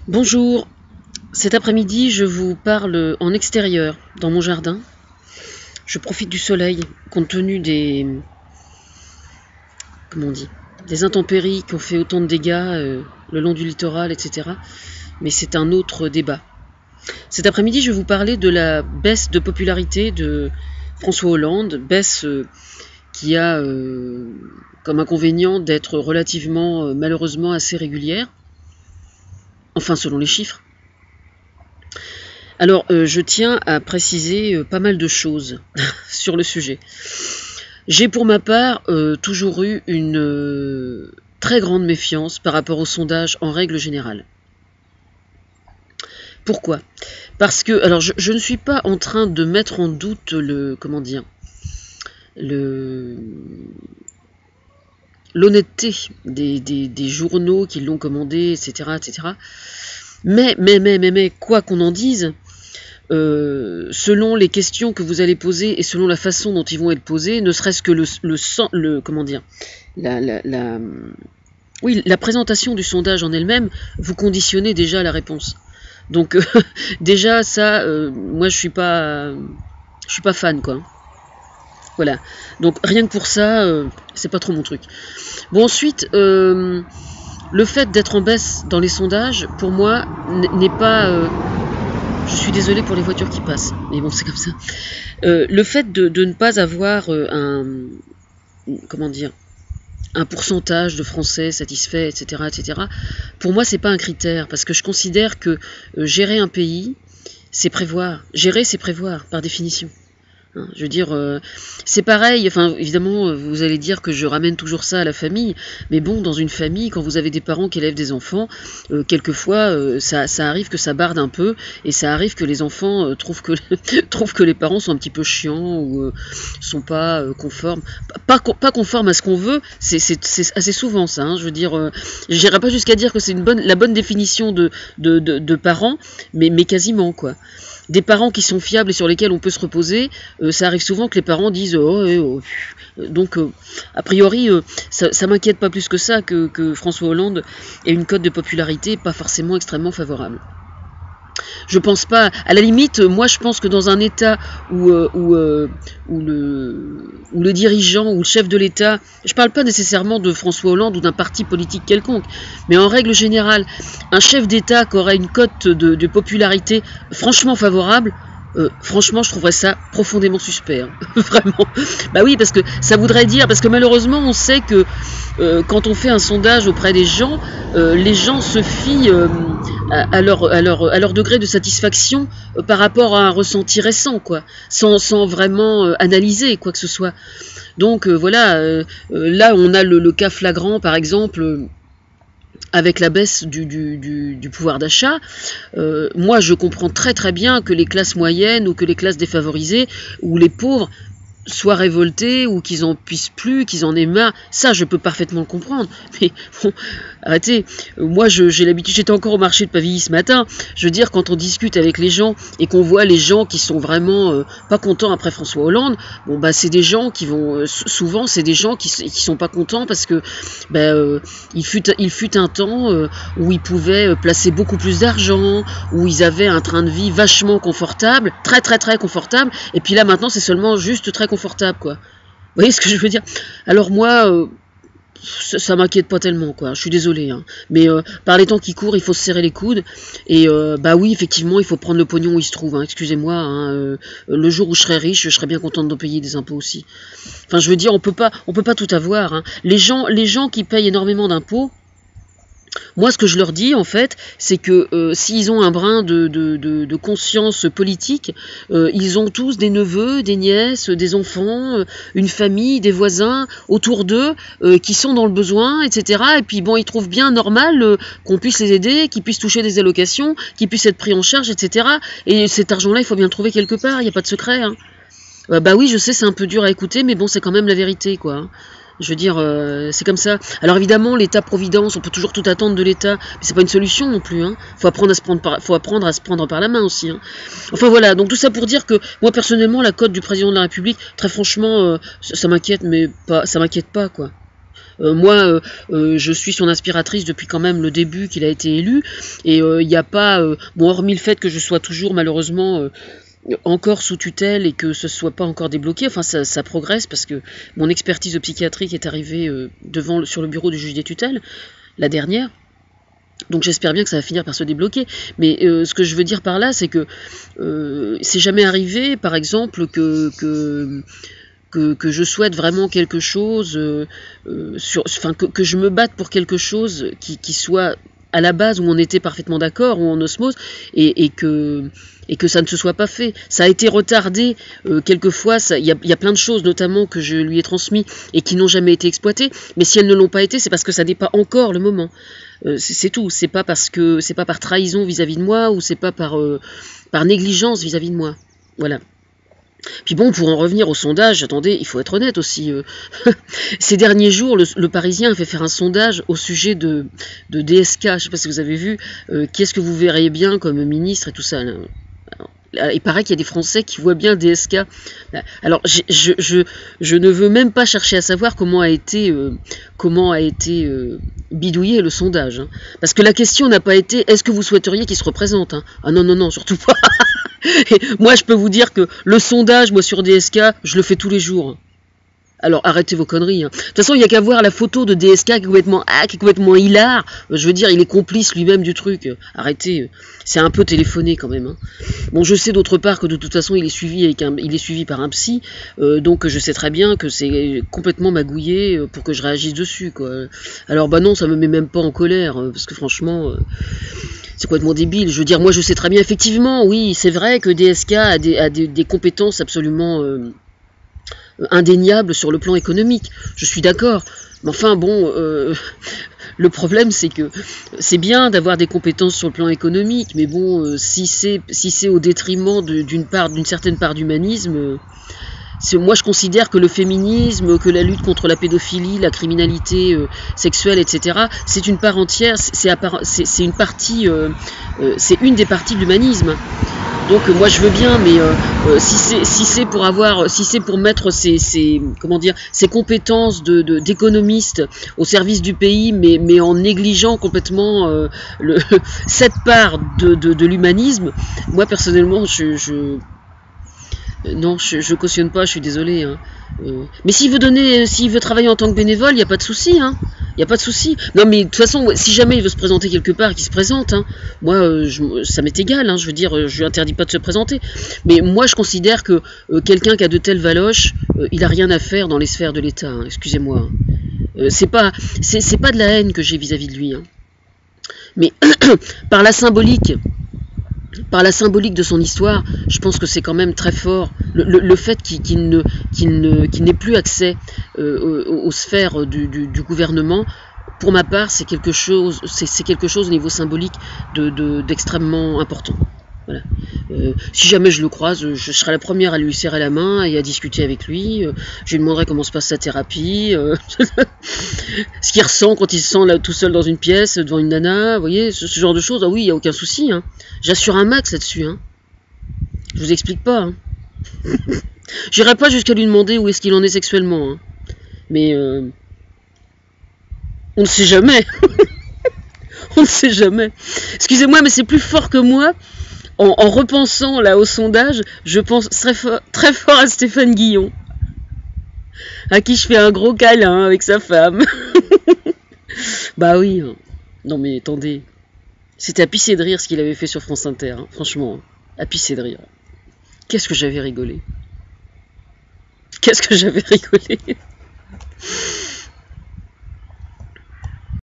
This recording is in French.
Bonjour, cet après-midi je vous parle en extérieur, dans mon jardin. Je profite du soleil, compte tenu des intempéries qui ont fait autant de dégâts le long du littoral, etc. Mais c'est un autre débat. Cet après-midi je vais vous parler de la baisse de popularité de François Hollande, baisse qui a comme inconvénient d'être relativement, malheureusement, assez régulière. Enfin, selon les chiffres. Alors, je tiens à préciser pas mal de choses sur le sujet. J'ai pour ma part toujours eu une très grande méfiance par rapport aux sondages en règle générale. Pourquoi ? Parce que, alors je ne suis pas en train de mettre en doute l'honnêteté des journaux qui l'ont commandé, etc., etc. Mais, quoi qu'on en dise, selon les questions que vous allez poser et selon la façon dont ils vont être posés, ne serait-ce que la présentation du sondage en elle-même, vous conditionnez déjà la réponse. Donc déjà ça, moi je suis pas fan, quoi. Voilà. Donc rien que pour ça, c'est pas trop mon truc. Bon, ensuite, le fait d'être en baisse dans les sondages, pour moi, n'est pas... je suis désolée pour les voitures qui passent, mais bon, c'est comme ça. Le fait de ne pas avoir un pourcentage de Français satisfaits, etc., etc., pour moi, c'est pas un critère, parce que je considère que gérer un pays, c'est prévoir. Gérer, c'est prévoir, par définition. Je veux dire, c'est pareil, enfin évidemment vous allez dire que je ramène toujours ça à la famille, mais bon, dans une famille, quand vous avez des parents qui élèvent des enfants, quelquefois ça arrive que ça barde un peu, et ça arrive que les enfants trouvent que les parents sont un petit peu chiants, ou sont pas conformes, pas conformes à ce qu'on veut, c'est assez souvent ça, hein, je veux dire, j'irai pas jusqu'à dire que c'est la bonne définition de parents, mais quasiment, quoi. Des parents qui sont fiables et sur lesquels on peut se reposer, ça arrive souvent que les parents disent oh. Donc, a priori, ça m'inquiète pas plus que ça que François Hollande ait une cote de popularité pas forcément extrêmement favorable. Je pense pas. À la limite, moi je pense que dans un État où le dirigeant ou le chef de l'État, je parle pas nécessairement de François Hollande ou d'un parti politique quelconque, mais en règle générale, un chef d'État qui aurait une cote de popularité franchement favorable, franchement, je trouverais ça profondément suspect, hein. Vraiment. Bah oui, parce que ça voudrait dire, parce que malheureusement, on sait que quand on fait un sondage auprès des gens, les gens se fient à leur degré de satisfaction par rapport à un ressenti récent, quoi, sans vraiment analyser quoi que ce soit. Donc voilà, là on a le cas flagrant, par exemple. Avec la baisse du pouvoir d'achat, moi je comprends très très bien que les classes moyennes ou que les classes défavorisées ou les pauvres soient révoltés ou qu'ils en puissent plus, qu'ils en aient marre. Ça, je peux parfaitement le comprendre. Mais bon, arrêtez. Moi, j'ai l'habitude. J'étais encore au marché de Pavilly ce matin. Je veux dire, quand on discute avec les gens et qu'on voit les gens qui sont vraiment pas contents après François Hollande, bon bah c'est des gens qui vont souvent, c'est des gens qui sont pas contents parce que il fut un temps où ils pouvaient placer beaucoup plus d'argent, où ils avaient un train de vie vachement confortable, très très très confortable. Et puis là maintenant, c'est seulement juste très confortable, quoi. Vous voyez ce que je veux dire? Alors moi, ça m'inquiète pas tellement, quoi. Je suis désolé, hein. Mais par les temps qui courent, il faut se serrer les coudes. Et bah oui, effectivement, il faut prendre le pognon où il se trouve, hein. Excusez-moi, hein, le jour où je serai riche, je serai bien contente de payer des impôts aussi. Enfin, je veux dire, on peut pas tout avoir, hein. Les gens qui payent énormément d'impôts, moi, ce que je leur dis, en fait, c'est que s'ils ont un brin de conscience politique, ils ont tous des neveux, des nièces, des enfants, une famille, des voisins autour d'eux qui sont dans le besoin, etc. Et puis, bon, ils trouvent bien normal qu'on puisse les aider, qu'ils puissent toucher des allocations, qu'ils puissent être pris en charge, etc. Et cet argent-là, il faut bien le trouver quelque part, il n'y a pas de secret, hein. Bah oui, je sais, c'est un peu dur à écouter, mais bon, c'est quand même la vérité, quoi, hein. Je veux dire, c'est comme ça. Alors évidemment, l'État-providence, on peut toujours tout attendre de l'État, mais c'est pas une solution non plus, hein. Faut apprendre à se prendre par la main aussi, hein. Enfin voilà, donc tout ça pour dire que moi personnellement, la cote du président de la République, très franchement, ça m'inquiète, mais pas, ça m'inquiète pas, quoi. Moi, je suis son inspiratrice depuis quand même le début qu'il a été élu, et il n'y a pas, bon, hormis le fait que je sois toujours malheureusement encore sous tutelle et que ce soit pas encore débloqué, enfin ça progresse parce que mon expertise psychiatrique est arrivée sur le bureau du juge des tutelles, la dernière. Donc j'espère bien que ça va finir par se débloquer. Mais ce que je veux dire par là, c'est que c'est jamais arrivé, par exemple, que je souhaite vraiment quelque chose, que je me batte pour quelque chose qui soit à la base où on était parfaitement d'accord, ou en osmose, et que ça ne se soit pas fait. Ça a été retardé quelquefois, il y a plein de choses notamment que je lui ai transmis et qui n'ont jamais été exploitées, mais si elles ne l'ont pas été, c'est parce que ça n'est pas encore le moment. C'est tout, c'est pas par trahison vis-à-vis de moi, ou c'est pas par négligence vis-à-vis de moi. Voilà. Puis bon, pour en revenir au sondage, attendez, il faut être honnête aussi. Ces derniers jours, le Parisien a fait faire un sondage au sujet de DSK. Je ne sais pas si vous avez vu, qui est-ce que vous verriez bien comme ministre et tout ça. Là. Alors, il paraît qu'il y a des Français qui voient bien DSK. Alors, je ne veux même pas chercher à savoir comment a été bidouillé le sondage. Hein. Parce que la question n'a pas été « est-ce que vous souhaiteriez qu'il se représente hein ?» Ah non, non, non, surtout pas. Et moi, je peux vous dire que le sondage, moi, sur DSK, je le fais tous les jours. Alors, arrêtez vos conneries. Hein. De toute façon, il n'y a qu'à voir la photo de DSK qui est complètement hilar. Je veux dire, il est complice lui-même du truc. Arrêtez. C'est un peu téléphoné quand même. Hein. Bon, je sais d'autre part que de toute façon, il est suivi par un psy. Donc, je sais très bien que c'est complètement magouillé pour que je réagisse dessus, quoi. Alors, bah non, ça me met même pas en colère. Parce que franchement... c'est complètement débile. Je veux dire, moi, je sais très bien, effectivement, oui, c'est vrai que DSK a des compétences absolument indéniables sur le plan économique. Je suis d'accord. Mais enfin, bon, le problème, c'est que c'est bien d'avoir des compétences sur le plan économique, mais bon, si c'est au détriment d'une certaine part d'humanisme... moi, je considère que le féminisme, que la lutte contre la pédophilie, la criminalité sexuelle, etc., c'est une part entière, c'est une partie, c'est une des parties de l'humanisme. Donc, moi, je veux bien, mais si c'est pour mettre ces compétences d'économiste au service du pays, mais en négligeant complètement cette part de l'humanisme, moi, personnellement, non, je cautionne pas, je suis désolé. Hein. Mais s'il veut travailler en tant que bénévole, il n'y a pas de souci. Hein. Il n'y a pas de souci. Non, mais de toute façon, si jamais il veut se présenter quelque part, qu'il se présente. Hein. Moi, ça m'est égal. Hein. Je veux dire, je lui interdis pas de se présenter. Mais moi, je considère que quelqu'un qui a de telles valoches, il a rien à faire dans les sphères de l'État. Hein. Excusez-moi. C'est pas de la haine que j'ai vis-à-vis de lui. Hein. Mais par la symbolique de son histoire, je pense que c'est quand même très fort. Le fait qu'il n'ait plus accès aux sphères du gouvernement, pour ma part, c'est quelque chose au niveau symbolique d'extrêmement important. Voilà. Si jamais je le croise, je serai la première à lui serrer la main et à discuter avec lui. Je lui demanderai comment se passe sa thérapie, ce qu'il ressent quand il se sent là tout seul dans une pièce devant une nana, vous voyez, ce genre de choses. Ah oui, il n'y a aucun souci. Hein. J'assure un max là-dessus. Hein. Je vous explique pas. Hein. J'irai pas jusqu'à lui demander où est-ce qu'il en est sexuellement. Hein. Mais on ne sait jamais. On ne sait jamais. Excusez-moi, mais c'est plus fort que moi. En repensant là au sondage, je pense très fort à Stéphane Guillon, à qui je fais un gros câlin avec sa femme. Bah oui. Non mais attendez, c'était à pisser de rire ce qu'il avait fait sur France Inter. Hein. Franchement, à pisser de rire. Qu'est-ce que j'avais rigolé. Qu'est-ce que j'avais rigolé.